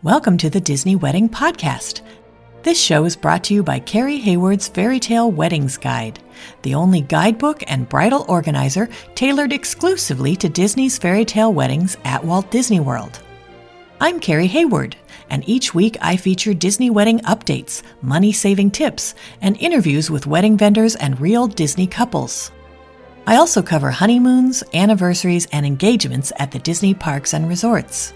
Welcome to the Disney Wedding Podcast. This show is brought to you by Carrie Hayward's Fairy Tale Weddings Guide, the only guidebook and bridal organizer tailored exclusively to Disney's fairy tale weddings at Walt Disney World. I'm Carrie Hayward, and each week I feature Disney wedding updates, money-saving tips, and interviews with wedding vendors and real Disney couples. I also cover honeymoons, anniversaries, and engagements at the Disney parks and resorts.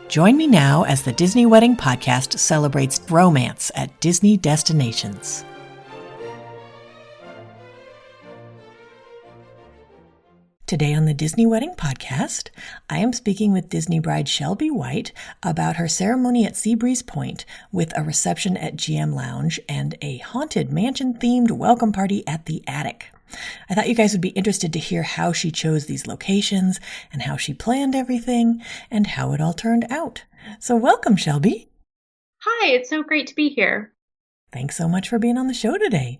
Join me now as the Disney Wedding Podcast celebrates romance at Disney destinations. Today on the Disney Wedding Podcast, I am speaking with Disney bride Shelby White about her ceremony at Seabreeze Point with a reception at GM Lounge and a haunted mansion-themed welcome party at the Attic. I thought you guys would be interested to hear how she chose these locations and how she planned everything and how it all turned out. So welcome, Shelby. Hi, it's so great to be here. Thanks so much for being on the show today.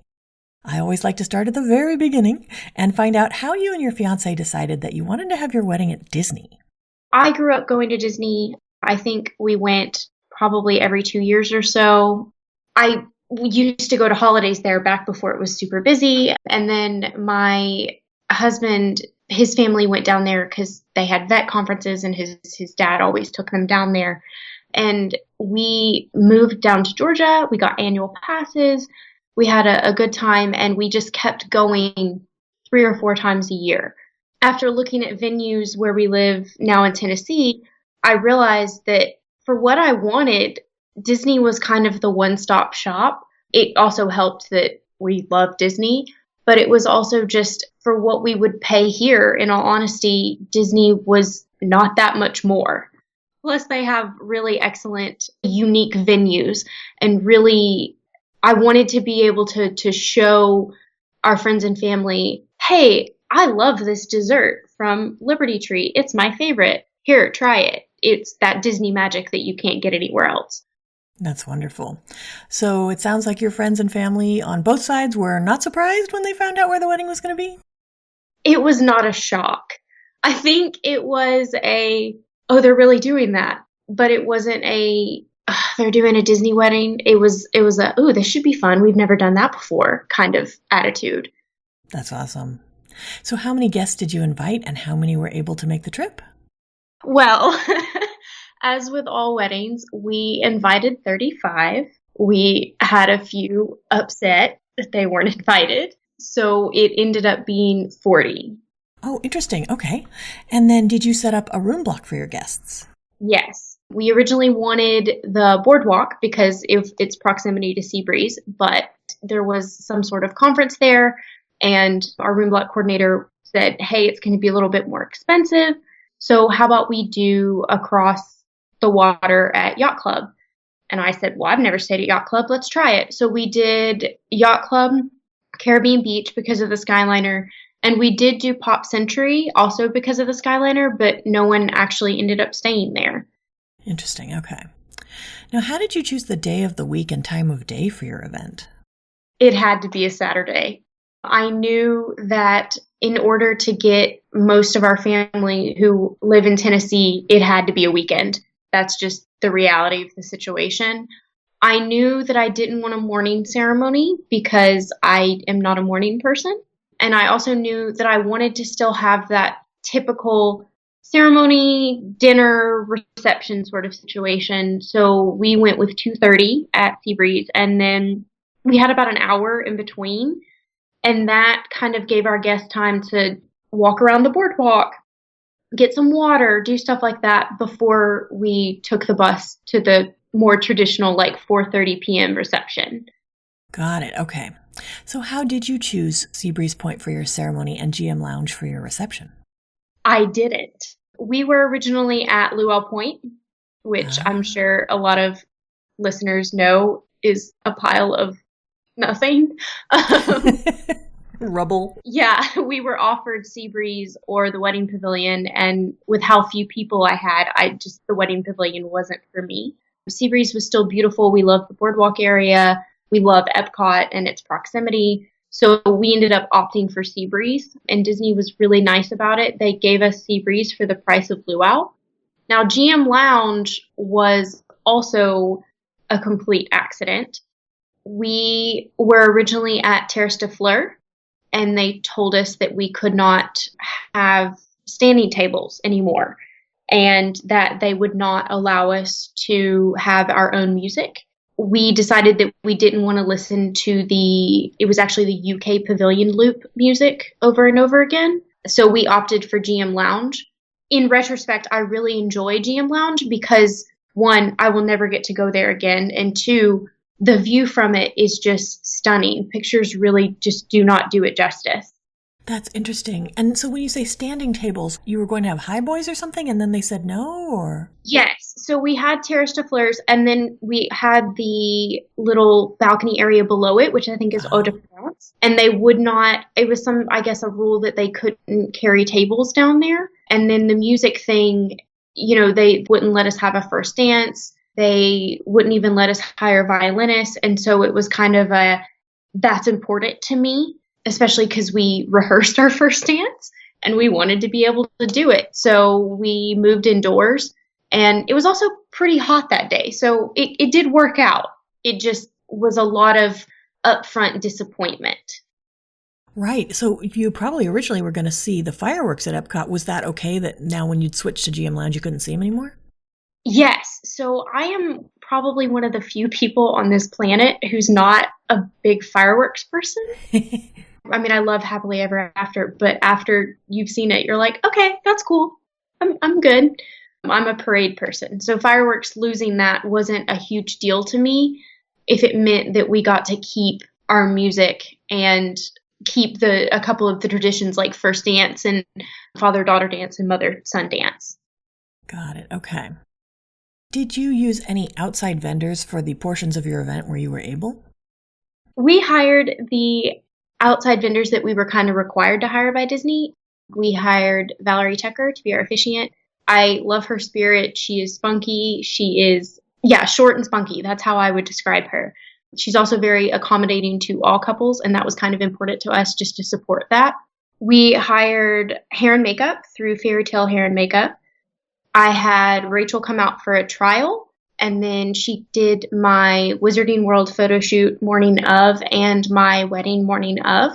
I always like to start at the very beginning and find out how you and your fiancé decided that you wanted to have your wedding at Disney. I grew up going to Disney. I think we went probably every 2 years or so. We used to go to holidays there back before it was super busy. And then my husband, his family went down there because they had vet conferences and his dad always took them down there. And we moved down to Georgia. We got annual passes. We had a good time, and we just kept going 3 or 4 times a year. After looking at venues where we live now in Tennessee, I realized that for what I wanted, Disney was kind of the one-stop shop. It also helped that we love Disney, but it was also just for what we would pay here. In all honesty, Disney was not that much more. Plus, they have really excellent, unique venues, and really, I wanted to be able to show our friends and family, hey, I love this dessert from Liberty Tree. It's my favorite. Here, try it. It's that Disney magic that you can't get anywhere else. That's wonderful. So it sounds like your friends and family on both sides were not surprised when they found out where the wedding was going to be? It was not a shock. I think it was they're really doing that. But it wasn't they're doing a Disney wedding. It was this should be fun. We've never done that before kind of attitude. That's awesome. So how many guests did you invite and how many were able to make the trip? Well, as with all weddings, we invited 35. We had a few upset that they weren't invited. So it ended up being 40. Oh, interesting. Okay. And then did you set up a room block for your guests? Yes. We originally wanted the boardwalk because of its proximity to Seabreeze, but there was some sort of conference there, and our room block coordinator said, hey, it's going to be a little bit more expensive, so how about we do across the water at Yacht Club? And I said, well, I've never stayed at Yacht Club. Let's try it. So we did Yacht Club, Caribbean Beach because of the Skyliner, and we did do Pop Century also because of the Skyliner, but no one actually ended up staying there. Interesting. Okay. Now, how did you choose the day of the week and time of day for your event? It had to be a Saturday. I knew that in order to get most of our family who live in Tennessee, it had to be a weekend. That's just the reality of the situation. I knew that I didn't want a morning ceremony because I am not a morning person. And I also knew that I wanted to still have that typical ceremony, dinner, reception sort of situation. So we went with 2:30 at Seabreeze, and then we had about an hour in between. And that kind of gave our guests time to walk around the boardwalk, get some water, do stuff like that before we took the bus to the more traditional, like 4:30 p.m. reception. Got it. Okay. So how did you choose Seabreeze Point for your ceremony and GM Lounge for your reception? I didn't. We were originally at Luau Pointe, which I'm sure a lot of listeners know is a pile of nothing. Rubble. Yeah, we were offered Seabreeze or the Wedding Pavilion, and with how few people I had, the Wedding Pavilion wasn't for me. Seabreeze was still beautiful. We loved the boardwalk area. We love EPCOT and its proximity. So we ended up opting for Seabreeze, and Disney was really nice about it. They gave us Seabreeze for the price of Luau. Now, GM Lounge was also a complete accident. We were originally at Terrace de Fleur, and they told us that we could not have standing tables anymore and that they would not allow us to have our own music. We decided that we didn't want to listen to it was actually the UK Pavilion Loop music over and over again. So we opted for GM Lounge. In retrospect, I really enjoy GM Lounge because, one, I will never get to go there again. And two, the view from it is just stunning. Pictures really just do not do it justice. That's interesting. And so when you say standing tables, you were going to have high boys or something, and then they said no, or? Yes. So we had Terrace de Fleurs, and then we had the little balcony area below it, which I think is Eau de France. And they would not, it was a rule that they couldn't carry tables down there. And then the music thing, they wouldn't let us have a first dance. They wouldn't even let us hire violinists. And so it was kind of that's important to me, especially because we rehearsed our first dance and we wanted to be able to do it. So we moved indoors, and it was also pretty hot that day. So it did work out. It just was a lot of upfront disappointment. Right. So you probably originally were going to see the fireworks at EPCOT. Was that okay that now when you'd switch to GM Lounge, you couldn't see them anymore? Yes. So I am probably one of the few people on this planet who's not a big fireworks person. I mean, I love Happily Ever After, but after you've seen it, you're like, okay, that's cool. I'm good. I'm a parade person. So fireworks, losing that wasn't a huge deal to me if it meant that we got to keep our music and keep a couple of the traditions like first dance and father-daughter dance and mother-son dance. Got it. Okay. Did you use any outside vendors for the portions of your event where you were able? We hired the outside vendors that we were kind of required to hire by Disney. We hired Valerie Tucker to be our officiant. I love her spirit. She is spunky. She is, short and spunky. That's how I would describe her. She's also very accommodating to all couples, and that was kind of important to us just to support that. We hired hair and makeup through Fairy Tale Hair and Makeup. I had Rachel come out for a trial, and then she did my Wizarding World photo shoot morning of and my wedding morning of.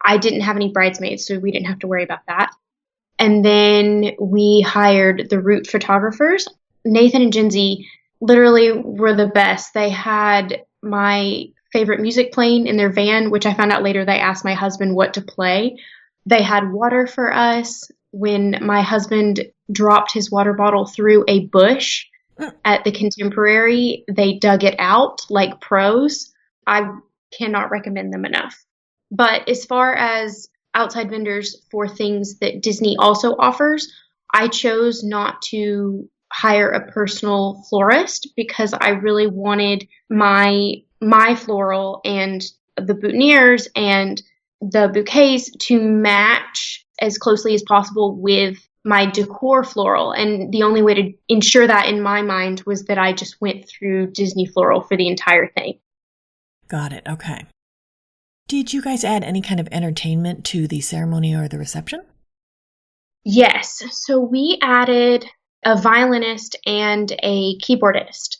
I didn't have any bridesmaids, so we didn't have to worry about that. And then we hired the route photographers. Nathan and Jinsey literally were the best. They had my favorite music playing in their van, which I found out later they asked my husband what to play. They had water for us. When my husband dropped his water bottle through a bush at the Contemporary, they dug it out like pros. I cannot recommend them enough. But as far as outside vendors for things that Disney also offers, I chose not to hire a personal florist because I really wanted my floral and the boutonnieres and the bouquets to match as closely as possible with my decor floral. And the only way to ensure that in my mind was that I just went through Disney Floral for the entire thing. Got it. Okay. Did you guys add any kind of entertainment to the ceremony or the reception? Yes. So we added a violinist and a keyboardist.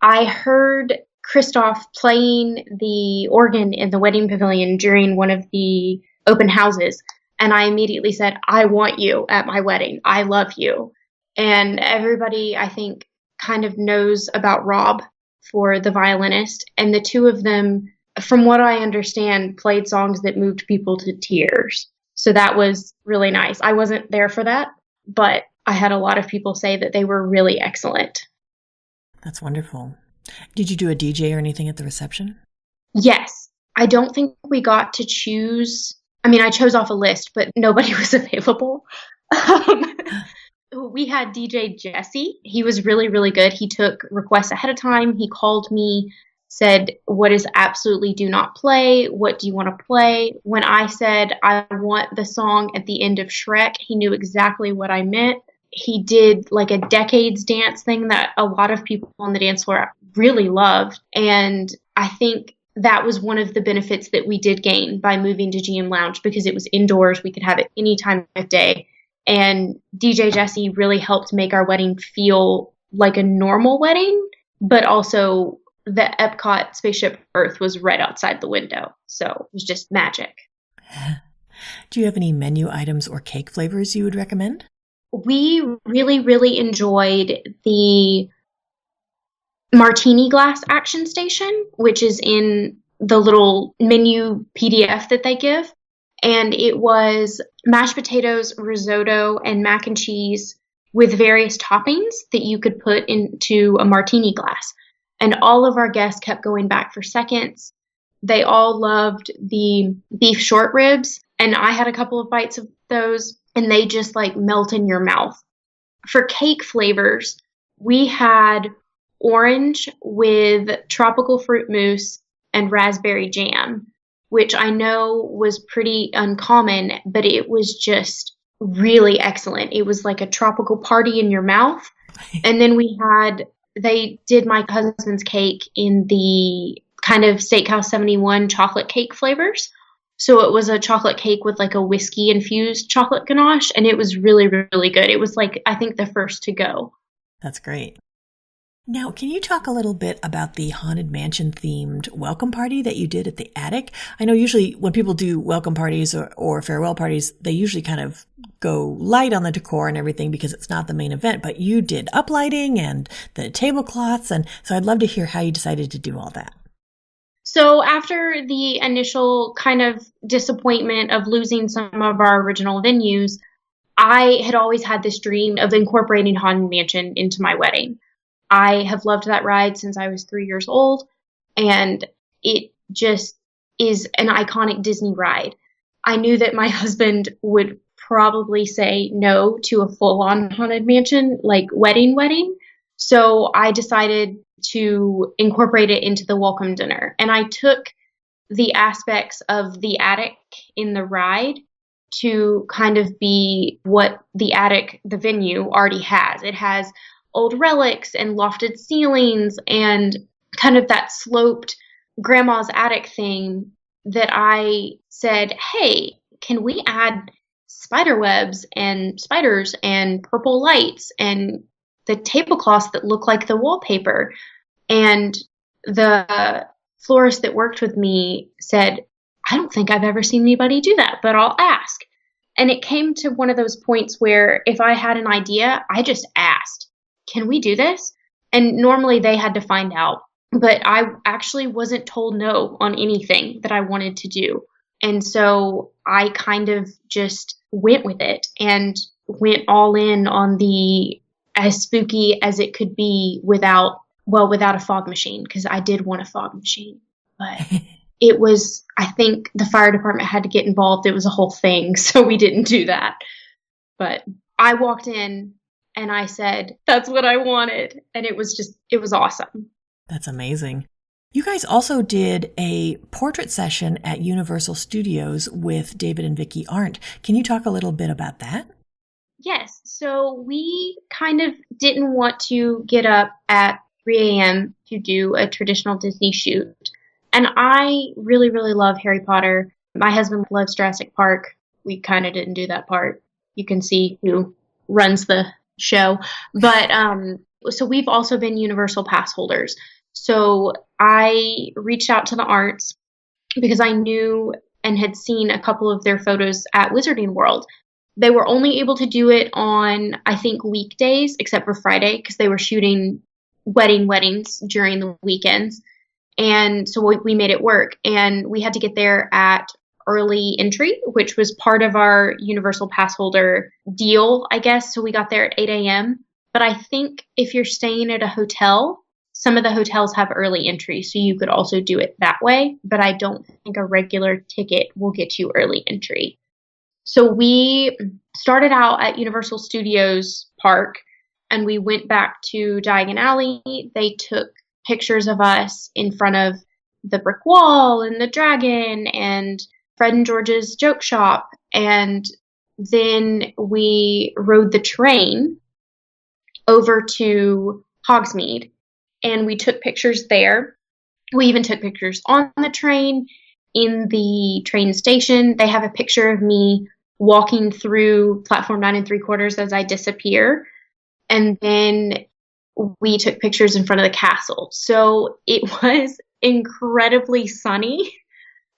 I heard Christoph playing the organ in the wedding pavilion during one of the open houses. And I immediately said, I want you at my wedding. I love you. And everybody, I think, kind of knows about Rob for the violinist. And the two of them, from what I understand, played songs that moved people to tears. So that was really nice. I wasn't there for that, but I had a lot of people say that they were really excellent. That's wonderful. Did you do a DJ or anything at the reception? Yes. I don't think we got to choose. I mean, I chose off a list, but nobody was available. We had DJ Jesse. He was really, really good. He took requests ahead of time. He called me, said, what is absolutely do not play? What do you want to play? When I said, I want the song at the end of Shrek, he knew exactly what I meant. He did like a decades dance thing that a lot of people on the dance floor really loved. And I think that was one of the benefits that we did gain by moving to GM Lounge, because it was indoors. We could have it any time of day. And DJ Jesse really helped make our wedding feel like a normal wedding, but also the EPCOT Spaceship Earth was right outside the window. So it was just magic. Do you have any menu items or cake flavors you would recommend? We really, really enjoyed the martini glass action station, which is in the little menu PDF that they give. And it was mashed potatoes, risotto, and mac and cheese with various toppings that you could put into a martini glass. And all of our guests kept going back for seconds. They all loved the beef short ribs, and I had a couple of bites of those, and they just like melt in your mouth. For cake flavors, we had orange with tropical fruit mousse and raspberry jam, which I know was pretty uncommon, but it was just really excellent. It was like a tropical party in your mouth. And then they did my husband's cake in the kind of Steakhouse 71 chocolate cake flavors. So it was a chocolate cake with like a whiskey infused chocolate ganache, and it was really, really good. It was like, I think, the first to go. That's great. Now, can you talk a little bit about the Haunted Mansion themed welcome party that you did at the attic? I know usually when people do welcome parties or farewell parties, they usually kind of go light on the decor and everything because it's not the main event, but you did uplighting and the tablecloths. And so I'd love to hear how you decided to do all that. So after the initial kind of disappointment of losing some of our original venues, I had always had this dream of incorporating Haunted Mansion into my wedding. I have loved that ride since I was 3 years old, and it just is an iconic Disney ride. I knew that my husband would probably say no to a full-on Haunted Mansion, like wedding. So I decided to incorporate it into the welcome dinner. And I took the aspects of the attic in the ride to kind of be what the attic, the venue, already has. It has old relics and lofted ceilings and kind of that sloped grandma's attic thing that I said, hey, can we add spider webs and spiders and purple lights and the tablecloths that look like the wallpaper? And the florist that worked with me said, I don't think I've ever seen anybody do that, but I'll ask. And it came to one of those points where if I had an idea, I just asked, can we do this? And normally they had to find out, but I actually wasn't told no on anything that I wanted to do. And so I kind of just went with it and went all in on the as spooky as it could be without a fog machine, because I did want a fog machine. But it was, I think the fire department had to get involved. It was a whole thing, so we didn't do that. But I walked in and I said, that's what I wanted. And it was awesome. That's amazing. You guys also did a portrait session at Universal Studios with David and Vicki Arndt. Can you talk a little bit about that? Yes. So we kind of didn't want to get up at 3 a.m. to do a traditional Disney shoot. And I really, really love Harry Potter. My husband loves Jurassic Park. We kind of didn't do that part. You can see who runs the show. But so we've also been Universal pass holders. So I reached out to the Arndts because I knew and had seen a couple of their photos at Wizarding World. They were only able to do it on, I think, weekdays, except for Friday, because they were shooting weddings during the weekends. And so we made it work. And we had to get there at early entry, which was part of our Universal pass holder deal, I guess. So we got there at 8 a.m. But I think if you're staying at a hotel, some of the hotels have early entry, so you could also do it that way. But I don't think a regular ticket will get you early entry. So we started out at Universal Studios Park, and we went back to Diagon Alley. They took pictures of us in front of the brick wall and the dragon and Fred and George's joke shop. And then we rode the train over to Hogsmeade, and we took pictures there. We even took pictures on the train, in the train station. They have a picture of me walking through platform 9 3/4 as I disappear. And then we took pictures in front of the castle. So it was incredibly sunny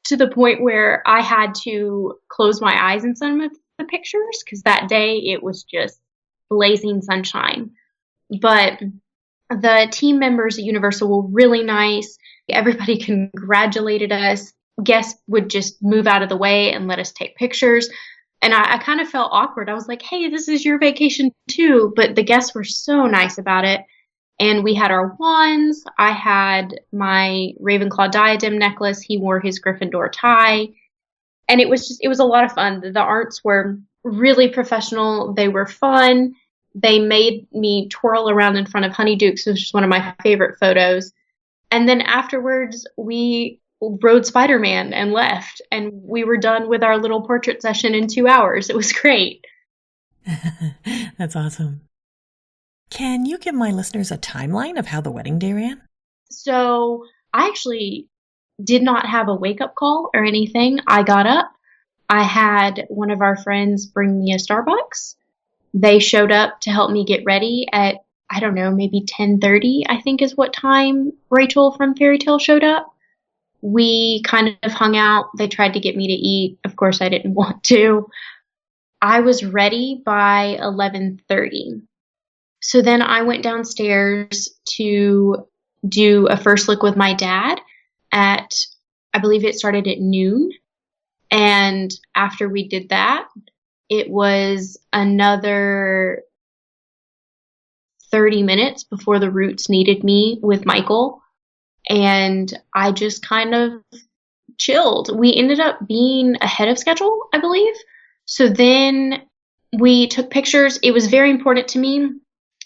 to the point where I had to close my eyes in some of the pictures because that day it was just blazing sunshine. But the team members at Universal were really nice. Everybody congratulated us. Guests would just move out of the way and let us take pictures. And I kind of felt awkward. I was like, hey, this is your vacation too. But the guests were so nice about it. And we had our wands. I had my Ravenclaw diadem necklace. He wore his Gryffindor tie. And it was a lot of fun. The arts were really professional. They were fun. They made me twirl around in front of Honeydukes, which is one of my favorite photos. And then afterwards, we rode Spider-Man and left. And we were done with our little portrait session in 2 hours. It was great. That's awesome. Can you give my listeners a timeline of how the wedding day ran? So I actually did not have a wake-up call or anything. I got up. I had one of our friends bring me a Starbucks. They showed up to help me get ready at, I don't know, maybe 10:30, I think is what time Rachel from Fairy Tale showed up. We kind of hung out. They tried to get me to eat. Of course, I didn't want to. I was ready by 11:30. So then I went downstairs to do a first look with my dad at, I believe it started at noon. And after we did that, it was another 30 minutes before the Roots needed me with Michael. And I just kind of chilled. We ended up being ahead of schedule, I believe. So then we took pictures. It was very important to me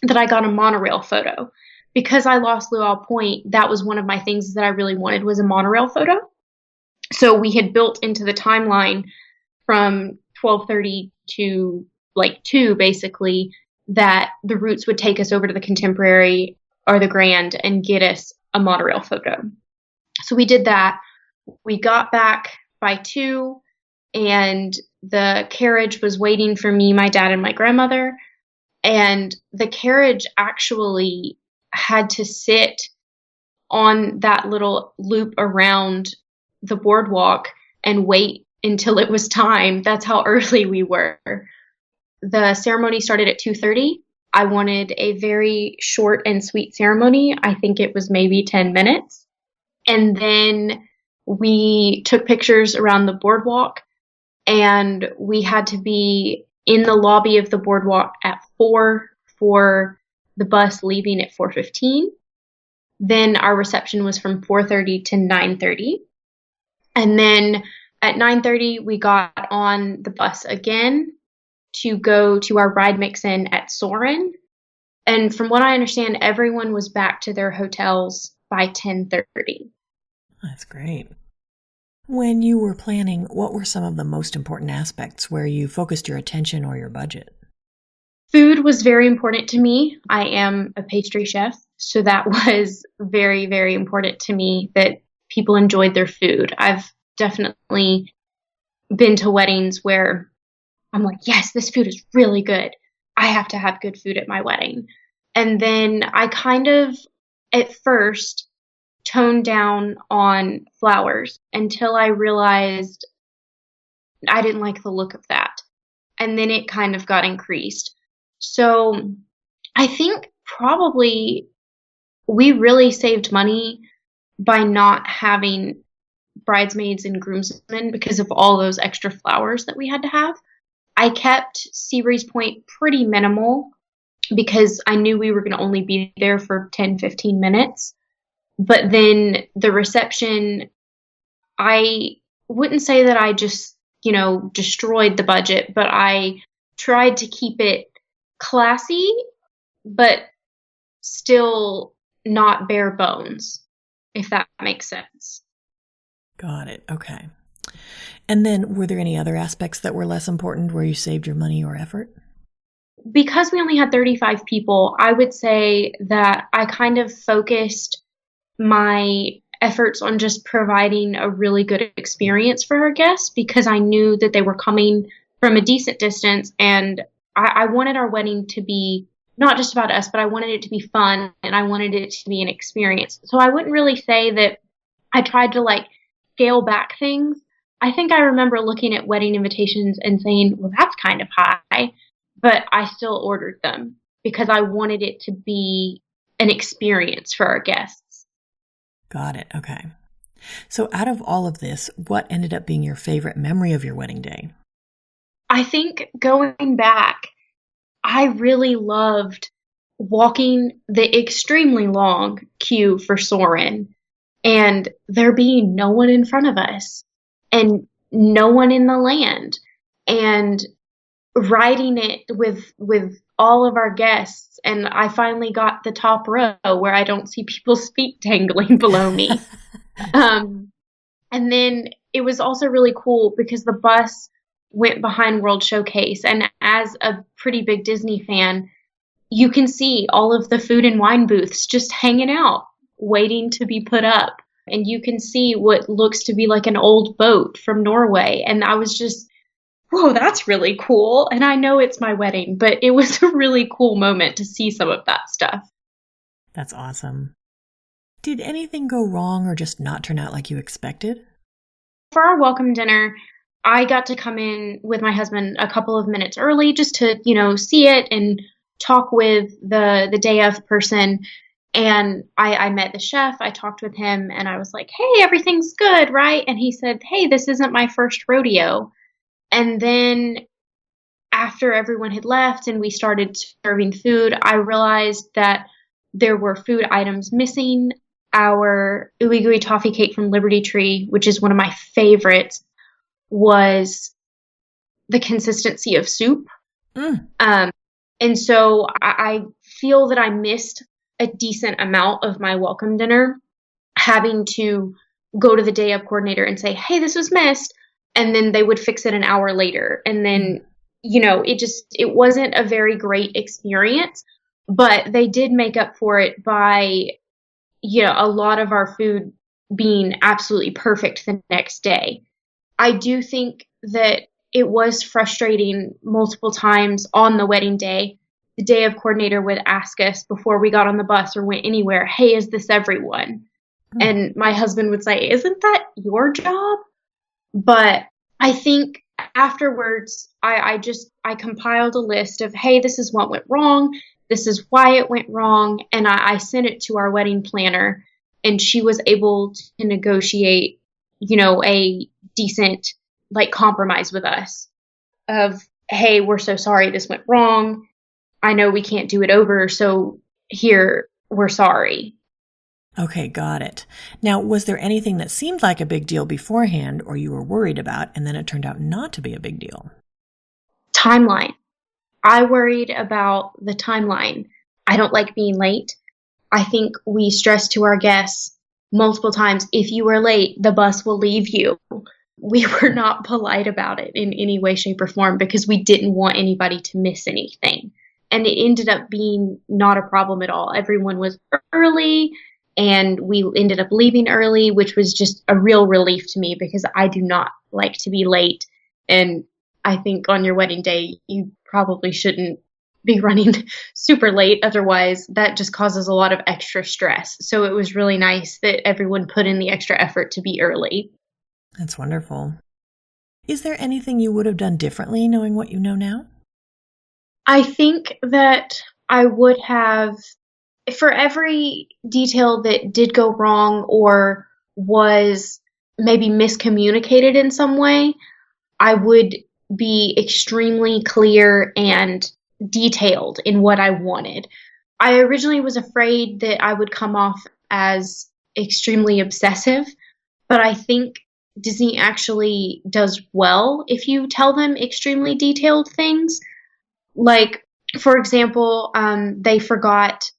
that I got a monorail photo. Because I lost Luau Pointe, that was one of my things that I really wanted was a monorail photo. So we had built into the timeline from 12:30 to like 2 basically that the Roots would take us over to the Contemporary or the Grand and get us a monorail photo. So we did that. We got back by 2 and the carriage was waiting for me, my dad, and my grandmother. And the carriage actually had to sit on that little loop around the boardwalk and wait until it was time. That's how early we were. The ceremony started at 2:30. I wanted a very short and sweet ceremony. I think it was maybe 10 minutes. And then we took pictures around the boardwalk and we had to be in the lobby of the boardwalk at 4 for the bus leaving at 4:15. Then our reception was from 4:30 to 9:30. And then at 9:30, we got on the bus again to go to our ride mix-in at Soarin'. And from what I understand, everyone was back to their hotels by 10:30. That's great. When you were planning, what were some of the most important aspects where you focused your attention or your budget? Food was very important to me. I am a pastry chef, so that was very, very important to me that people enjoyed their food. I've definitely been to weddings where I'm like, yes, this food is really good. I have to have good food at my wedding. And then I kind of, at first, toned down on flowers until I realized I didn't like the look of that. And then it kind of got increased. So I think probably we really saved money by not having bridesmaids and groomsmen because of all those extra flowers that we had to have. I kept Seabreeze Point pretty minimal because I knew we were going to only be there for 10-15 minutes. But then the reception, I wouldn't say that I just, destroyed the budget, but I tried to keep it classy, but still not bare bones, if that makes sense. Got it. Okay. And then were there any other aspects that were less important where you saved your money or effort? Because we only had 35 people, I would say that I kind of focused my efforts on just providing a really good experience for our guests because I knew that they were coming from a decent distance, and I wanted our wedding to be not just about us, but I wanted it to be fun and I wanted it to be an experience. So I wouldn't really say that I tried to like scale back things. I think I remember looking at wedding invitations and saying, well, that's kind of high, but I still ordered them because I wanted it to be an experience for our guests. Got it. Okay. So out of all of this, what ended up being your favorite memory of your wedding day? I think going back, I really loved walking the extremely long queue for Soren and there being no one in front of us and no one in the land and riding it with all of our guests. And I finally got the top row where I don't see people's feet dangling below me. And then it was also really cool because the bus went behind World Showcase. And as a pretty big Disney fan, you can see all of the food and wine booths just hanging out, waiting to be put up. And you can see what looks to be like an old boat from Norway. And I was just, whoa, that's really cool. And I know it's my wedding, but it was a really cool moment to see some of that stuff. That's awesome. Did anything go wrong or just not turn out like you expected? For our welcome dinner, I got to come in with my husband a couple of minutes early just to, see it and talk with the day of person. And I met the chef. I talked with him and I was like, hey, everything's good, right? And he said, hey, this isn't my first rodeo. And then after everyone had left and we started serving food, I realized that there were food items missing. Our ooey gooey toffee cake from Liberty Tree, which is one of my favorites, was the consistency of soup. And so I feel that I missed a decent amount of my welcome dinner having to go to the day of coordinator and say, hey, this was missed. And then they would fix it an hour later. And then, it wasn't a very great experience, but they did make up for it by, a lot of our food being absolutely perfect the next day. I do think that it was frustrating multiple times on the wedding day. The day of coordinator would ask us before we got on the bus or went anywhere, hey, is this everyone? And my husband would say, isn't that your job? But I think afterwards, I compiled a list of, hey, this is what went wrong. This is why it went wrong. And I sent it to our wedding planner and she was able to negotiate, a decent compromise with us of, hey, we're so sorry this went wrong. I know we can't do it over. So here, we're sorry. Okay, got it. Now, was there anything that seemed like a big deal beforehand or you were worried about and then it turned out not to be a big deal? Timeline. I worried about the timeline. I don't like being late. I think we stressed to our guests multiple times, if you are late, the bus will leave you. We were not polite about it in any way, shape, or form because we didn't want anybody to miss anything. And it ended up being not a problem at all. Everyone was early and we ended up leaving early, which was just a real relief to me because I do not like to be late. And I think on your wedding day, you probably shouldn't be running super late. Otherwise, that just causes a lot of extra stress. So it was really nice that everyone put in the extra effort to be early. That's wonderful. Is there anything you would have done differently knowing what you know now? I think that I would have, for every detail that did go wrong or was maybe miscommunicated in some way, I would be extremely clear and detailed in what I wanted. I originally was afraid that I would come off as extremely obsessive, but I think Disney actually does well if you tell them extremely detailed things. Like, for example, they forgot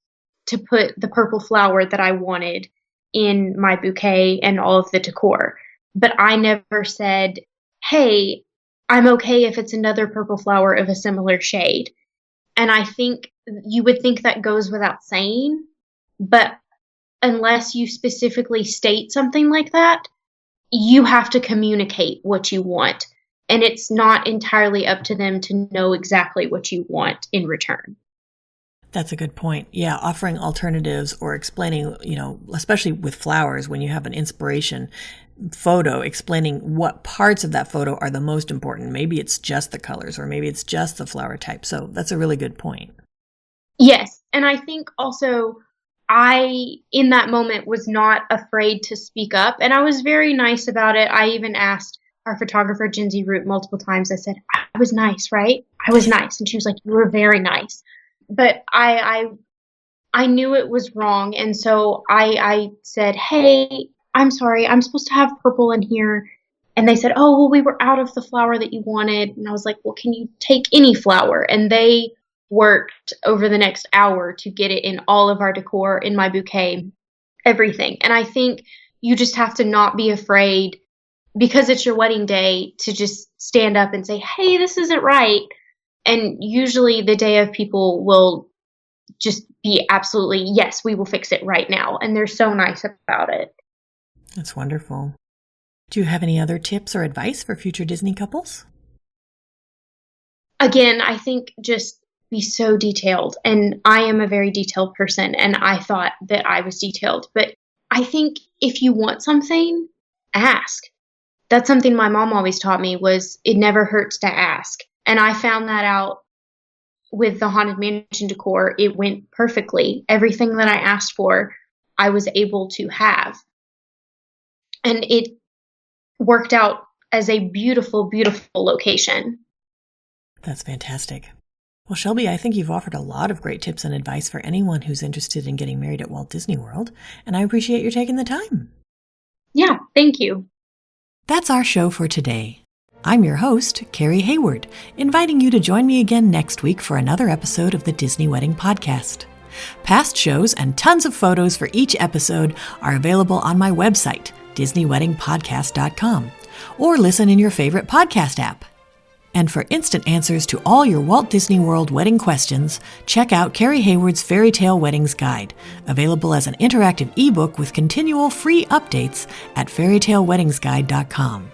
to put the purple flower that I wanted in my bouquet and all of the decor. But I never said, hey, I'm okay if it's another purple flower of a similar shade. And I think you would think that goes without saying, but unless you specifically state something like that, you have to communicate what you want. And it's not entirely up to them to know exactly what you want in return. That's a good point. Yeah, offering alternatives or explaining, especially with flowers, when you have an inspiration photo, explaining what parts of that photo are the most important. Maybe it's just the colors, or maybe it's just the flower type. So that's a really good point. Yes. And I think also in that moment, was not afraid to speak up. And I was very nice about it. I even asked our photographer, Jinsey Root, multiple times. I said, I was nice, right? I was nice. And she was like, you were very nice. But I knew it was wrong. And so I said, hey, I'm sorry, I'm supposed to have purple in here. And they said, oh, well, we were out of the flower that you wanted. And I was like, well, can you take any flower? And they worked over the next hour to get it in all of our decor, in my bouquet, everything. And I think you just have to not be afraid, because it's your wedding day, to just stand up and say, hey, this isn't right. And usually the day of, people will just be absolutely, yes, we will fix it right now. And they're so nice about it. That's wonderful. Do you have any other tips or advice for future Disney couples? Again, I think just be so detailed. And I am a very detailed person, and I thought that I was detailed. But I think if you want something, ask. That's something my mom always taught me, was it never hurts to ask. And I found that out with the Haunted Mansion decor. It went perfectly. Everything that I asked for, I was able to have. And it worked out as a beautiful, beautiful location. That's fantastic. Well, Shelby, I think you've offered a lot of great tips and advice for anyone who's interested in getting married at Walt Disney World, and I appreciate your taking the time. Yeah, thank you. That's our show for today. I'm your host, Carrie Hayward, inviting you to join me again next week for another episode of the Disney Wedding Podcast. Past shows and tons of photos for each episode are available on my website, DisneyWeddingPodcast.com, or listen in your favorite podcast app. And for instant answers to all your Walt Disney World wedding questions, check out Carrie Hayward's Fairy Tale Weddings Guide, available as an interactive ebook with continual free updates at fairytaleweddingsguide.com.